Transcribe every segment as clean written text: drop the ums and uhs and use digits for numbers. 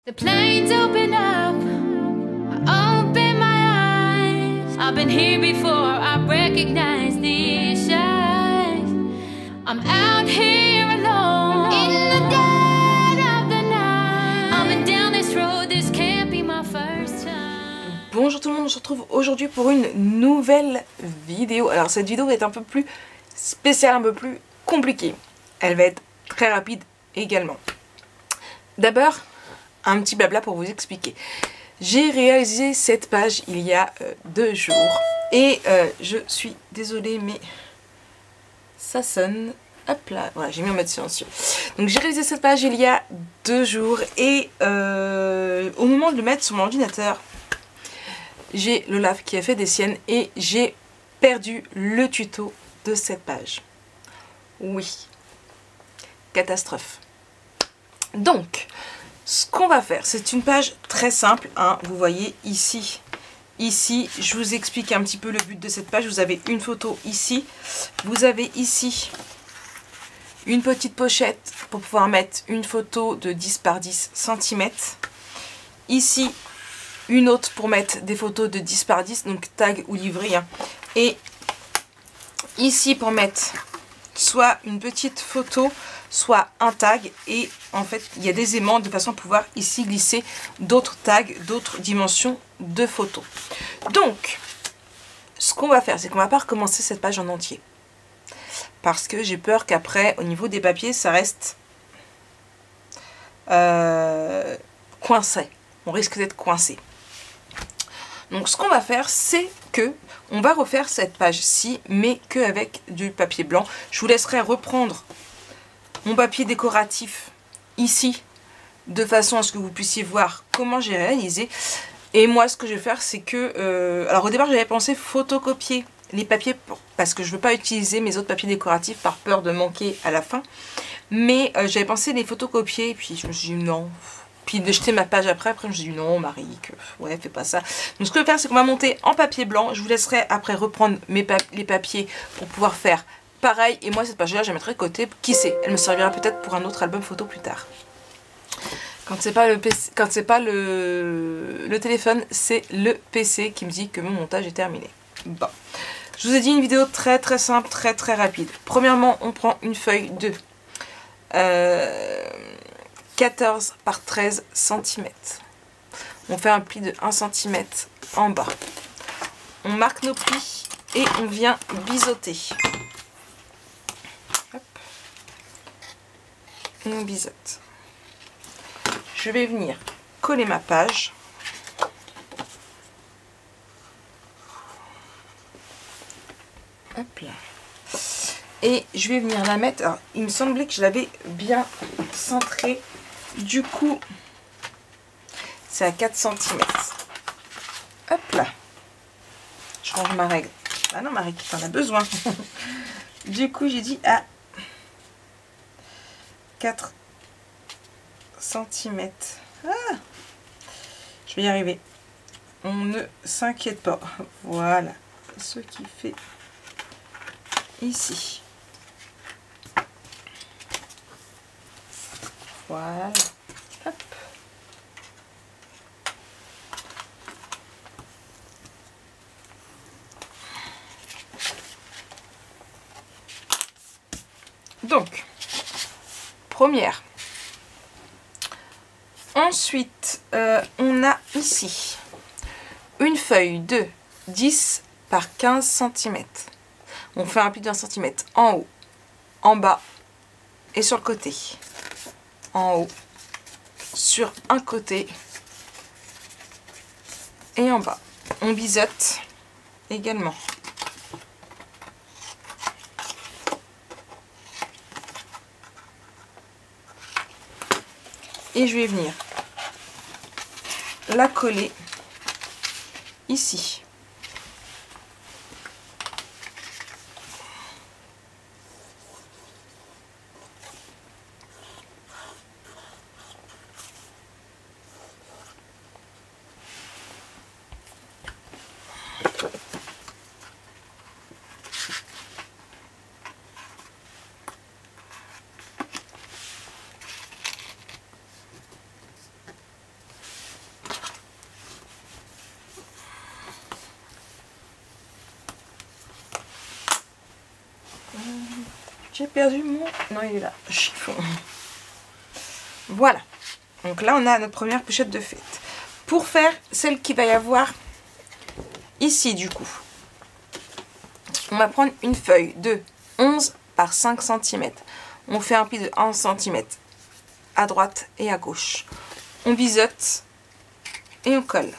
The planes open up, I open my eyes. I've been here before, I recognize these eyes. I'm out here alone, in the dead of the night. I've been down this road, this can't be my first time. Bonjour tout le monde, on se retrouve aujourd'hui pour une nouvelle vidéo. Alors cette vidéo va être un peu plus spéciale, un peu plus compliquée. Elle va être très rapide également. D'abord, un petit blabla pour vous expliquer. J'ai réalisé cette page il y a 2 jours et je suis désolée mais ça sonne. Hop là, voilà, j'ai mis en mode silencieux. Donc j'ai réalisé cette page il y a 2 jours et au moment de le mettre sur mon ordinateur, j'ai l'Olaf qui a fait des siennes et j'ai perdu le tuto de cette page. Oui, catastrophe. Donc, ce qu'on va faire, c'est une page très simple, hein, vous voyez ici, je vous explique un petit peu le but de cette page. Vous avez une photo ici, vous avez ici une petite pochette pour pouvoir mettre une photo de 10 par 10 cm. Ici, une autre pour mettre des photos de 10 par 10, donc tag ou livret. Hein. Et ici pour mettre soit une petite photo, soit un tag, et en fait il y a des aimants de façon à pouvoir ici glisser d'autres tags, d'autres dimensions de photos. Donc ce qu'on va faire, c'est qu'on va pas recommencer cette page en entier parce que j'ai peur qu'après au niveau des papiers ça reste coincé, on risque d'être coincé. Donc ce qu'on va faire, c'est que on va refaire cette page-ci, mais qu'avec du papier blanc. Je vous laisserai reprendre mon papier décoratif ici, de façon à ce que vous puissiez voir comment j'ai réalisé. Et moi, ce que je vais faire, c'est que... alors au départ, j'avais pensé photocopier les papiers, parce que je ne veux pas utiliser mes autres papiers décoratifs par peur de manquer à la fin. Mais j'avais pensé les photocopier, et puis je me suis dit non... Puis de jeter ma page après je me suis dit non Marie, ouais fais pas ça. Donc ce que je vais faire, c'est qu'on va monter en papier blanc. Je vous laisserai après reprendre les papiers pour pouvoir faire pareil. Et moi cette page là je la mettrai de côté, qui sait, elle me servira peut-être pour un autre album photo plus tard. Quand c'est pas le PC, quand c'est pas le téléphone, c'est le PC qui me dit que mon montage est terminé. Bon, je vous ai dit une vidéo très très simple, très très rapide. Premièrement, on prend une feuille de 14 par 13 cm. On fait un pli de 1 cm en bas. On marque nos plis et on vient biseauter. Hop. Et on biseaute. Je vais venir coller ma page. Hop là. Et je vais venir la mettre. Alors, il me semblait que je l'avais bien centrée. Du coup, c'est à 4 cm. Hop là. Je range ma règle. Ah non, Marie, tu en as besoin. Du coup, j'ai dit à 4 cm. Ah, je vais y arriver. On ne s'inquiète pas. Voilà. Ce qui fait ici. Voilà. Hop. Donc, première. Ensuite, on a ici une feuille de 10 par 15 cm. On fait un pli de 1 cm en haut, en bas et sur le côté. En haut, sur un côté et en bas. On biseaute également. Et je vais venir la coller ici. J'ai perdu mon... Non, il est là. Chiffon. Voilà. Donc là, on a notre première pochette de fête. Pour faire celle qu'il va y avoir ici, du coup, on va prendre une feuille de 11 par 5 cm. On fait un pli de 1 cm à droite et à gauche. On biseaute et on colle.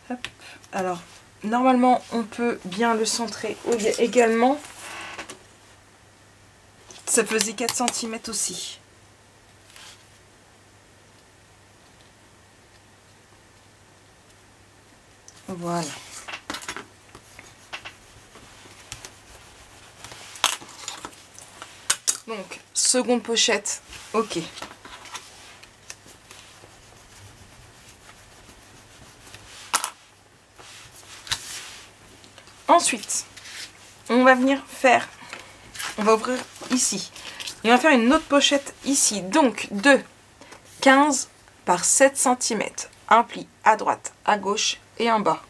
Hop. Alors, normalement, on peut bien le centrer également. Ça faisait 4 cm aussi. Voilà. Donc, seconde pochette. Ok. Ensuite, on va venir faire, on va ouvrir ici. Et on va faire une autre pochette ici. Donc, de 15 par 7 cm. Un pli à droite, à gauche et en bas.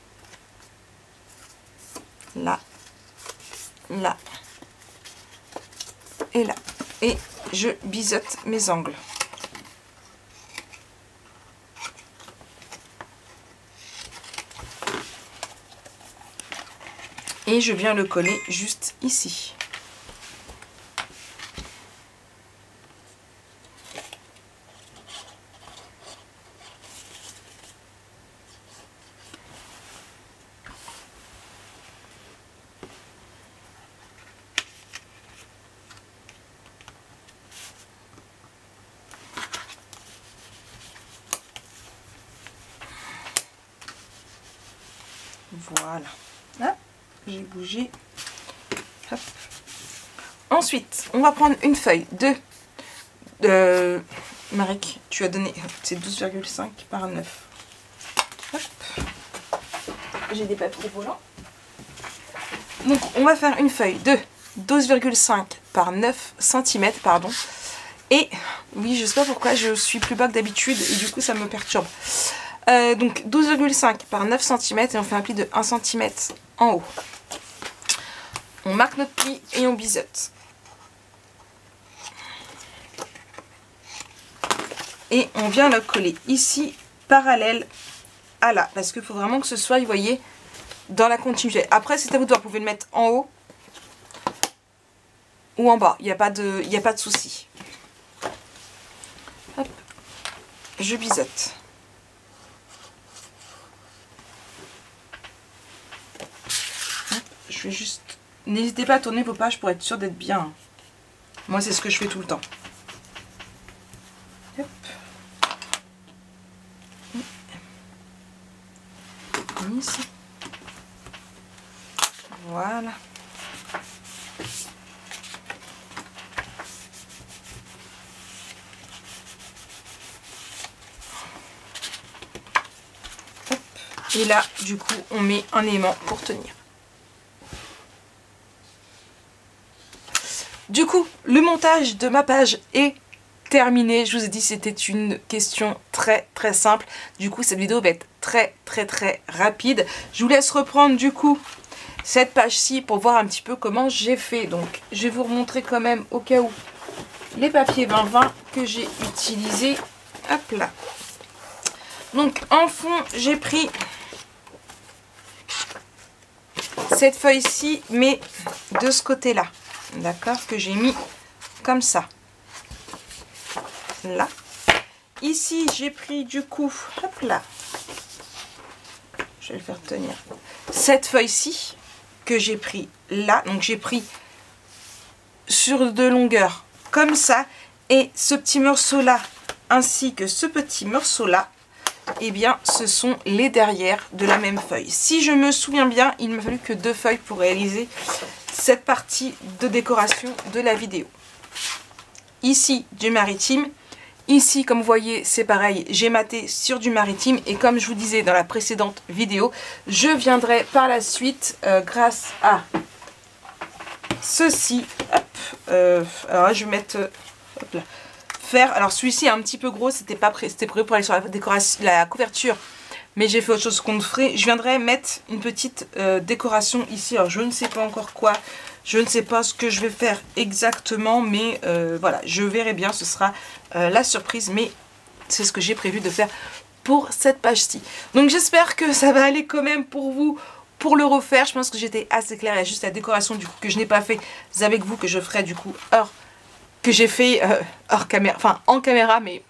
Là, là et là. Et je biseaute mes angles. Et je viens le coller juste ici. Voilà. Là, j'ai bougé. Hop. Ensuite, on va prendre une feuille de... Maric, tu as donné... C'est 12,5 par 9. Hop. J'ai des papiers volants. Donc, on va faire une feuille de 12,5 par 9 cm, pardon. Et, oui, je sais pas pourquoi, je suis plus bas que d'habitude et du coup, ça me perturbe. Donc 12,5 par 9 cm et on fait un pli de 1 cm en haut. On marque notre pli et on biseaute. Et on vient le coller ici, parallèle à là. Parce qu'il faut vraiment que ce soit, vous voyez, dans la continuité. Après, c'est à vous de voir. Vous pouvez le mettre en haut ou en bas. Il n'y a pas de souci. Hop. Je biseaute. Je vais juste... N'hésitez pas à tourner vos pages pour être sûr d'être bien. Moi, c'est ce que je fais tout le temps. Hop. Ici. Voilà. Hop. Et là, du coup, on met un aimant pour tenir. Du coup, le montage de ma page est terminé. Je vous ai dit, c'était une question très très simple. Du coup, cette vidéo va être très rapide. Je vous laisse reprendre du coup cette page-ci pour voir un petit peu comment j'ai fait. Donc, je vais vous remontrer quand même au cas où les papiers 20-20 que j'ai utilisés. Hop là. Donc, en fond, j'ai pris cette feuille-ci, mais de ce côté-là. D'accord, que j'ai mis comme ça. Là. Ici, j'ai pris du coup, hop là. Je vais le faire tenir. Cette feuille-ci, que j'ai pris là. Donc, j'ai pris sur deux longueurs comme ça. Et ce petit morceau-là, ainsi que ce petit morceau-là, eh bien, ce sont les derrières de la même feuille. Si je me souviens bien, il m'a fallu que 2 feuilles pour réaliser cette partie de décoration de la vidéo. Ici, du maritime. Ici, comme vous voyez, c'est pareil, j'ai maté sur du maritime et comme je vous disais dans la précédente vidéo, je viendrai par la suite, grâce à ceci, hop, alors là, je vais mettre, hop là, faire, alors celui-ci est un petit peu gros, c'était prévu pour aller sur la décoration, la couverture, mais j'ai fait autre chose qu'on ferait. Je viendrai mettre une petite décoration ici, alors je ne sais pas encore quoi. Je ne sais pas ce que je vais faire exactement, mais voilà, je verrai bien, ce sera la surprise, mais c'est ce que j'ai prévu de faire pour cette page-ci. Donc j'espère que ça va aller quand même pour vous, pour le refaire. Je pense que j'étais assez claire, il y a juste la décoration du coup que je n'ai pas fait avec vous, que je ferai du coup que j'ai fait hors caméra, enfin en caméra, mais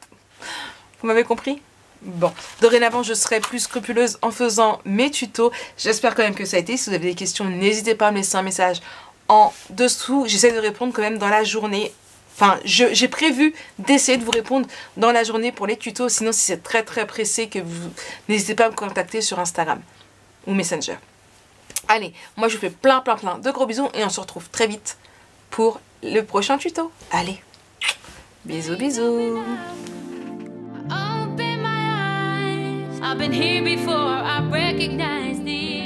vous m'avez compris ? Bon, dorénavant je serai plus scrupuleuse en faisant mes tutos. J'espère quand même que ça a été. Si vous avez des questions, n'hésitez pas à me laisser un message en dessous. J'essaie de répondre quand même dans la journée. Enfin, j'ai prévu d'essayer de vous répondre dans la journée pour les tutos. Sinon, si c'est très pressé, que vous n'hésitez pas à me contacter sur Instagram ou Messenger. Allez, moi je vous fais plein de gros bisous et on se retrouve très vite pour le prochain tuto. Allez, bisous. Open my eyes. I've been here before. I recognize the